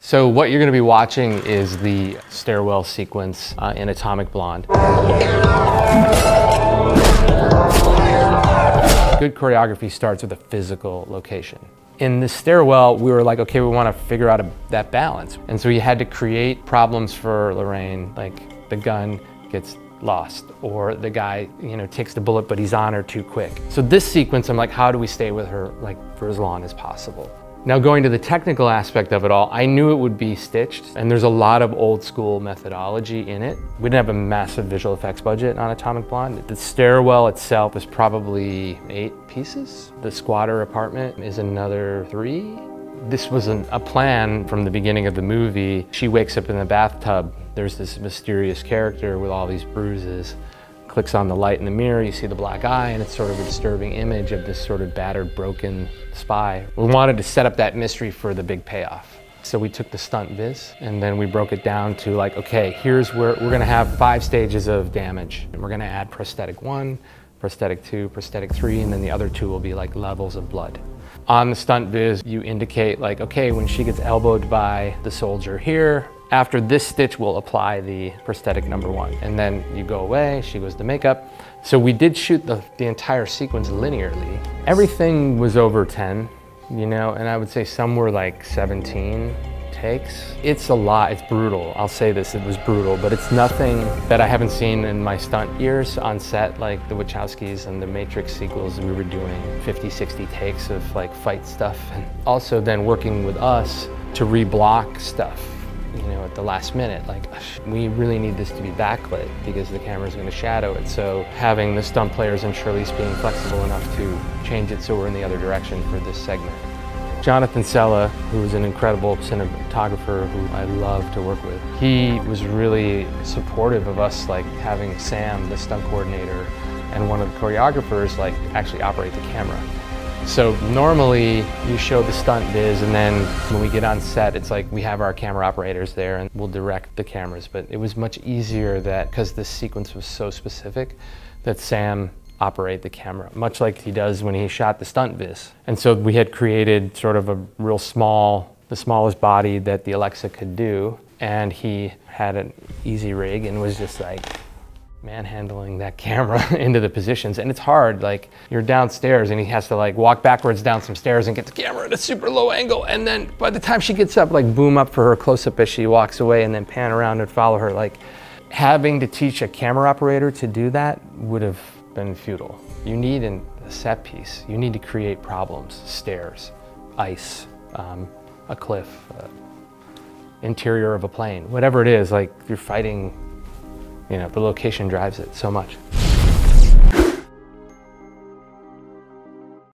So what you're going to be watching is the stairwell sequence in Atomic Blonde. Good choreography starts with a physical location. In the stairwell, we were like, okay, we want to figure out that balance. And so you had to create problems for Lorraine, like the gun gets lost, or the guy, takes the bullet, but he's on her too quick. So this sequence, I'm like, how do we stay with her like for as long as possible? Now going to the technical aspect of it all, I knew it would be stitched, and there's a lot of old school methodology in it. We didn't have a massive visual effects budget on Atomic Blonde. The stairwell itself is probably 8 pieces. The squatter apartment is another 3. This was a plan from the beginning of the movie. She wakes up in the bathtub. There's this mysterious character with all these bruises. Clicks on the light in the mirror, you see the black eye, and it's sort of a disturbing image of this sort of battered, broken spy. We wanted to set up that mystery for the big payoff. So we took the stunt viz, and then we broke it down to like, okay, here's where we're gonna have 5 stages of damage. And we're gonna add prosthetic 1, prosthetic 2, prosthetic 3, and then the other 2 will be like levels of blood. On the stunt viz, you indicate like, okay, when she gets elbowed by the soldier here, after this stitch, we'll apply the prosthetic number 1. And then you go away, she goes to makeup. So we did shoot the entire sequence linearly. Everything was over 10, and I would say some were like 17 takes. It's a lot, it's brutal. I'll say this, it was brutal, but it's nothing that I haven't seen in my stunt years on set, like the Wachowskis and the Matrix sequels. We were doing 50, 60 takes of like fight stuff. And also then working with us to reblock stuff. At the last minute, like, we really need this to be backlit because the camera's going to shadow it. So having the stunt players and Charlize being flexible enough to change it so we're in the other direction for this segment. Jonathan Sella, who is an incredible cinematographer who I love to work with, he was really supportive of us, like having Sam, the stunt coordinator, and one of the choreographers, like actually operate the camera. So normally you show the stunt viz, and then when we get on set, it's like we have our camera operators there and we'll direct the cameras. But it was much easier that, because this sequence was so specific, that Sam operate the camera, much like he does when he shot the stunt viz. And so we had created sort of a real small, the smallest body that the Alexa could do. And he had an easy rig and was just like, manhandling that camera into the positions. And it's hard, like you're downstairs and he has to like walk backwards down some stairs and get the camera at a super low angle, and then by the time she gets up, like boom up for her close-up as she walks away, and then pan around and follow her. Like having to teach a camera operator to do that would have been futile. You need a set piece. You need to create problems, stairs, ice, a cliff, interior of a plane, whatever it is, like you're fighting. The location drives it so much.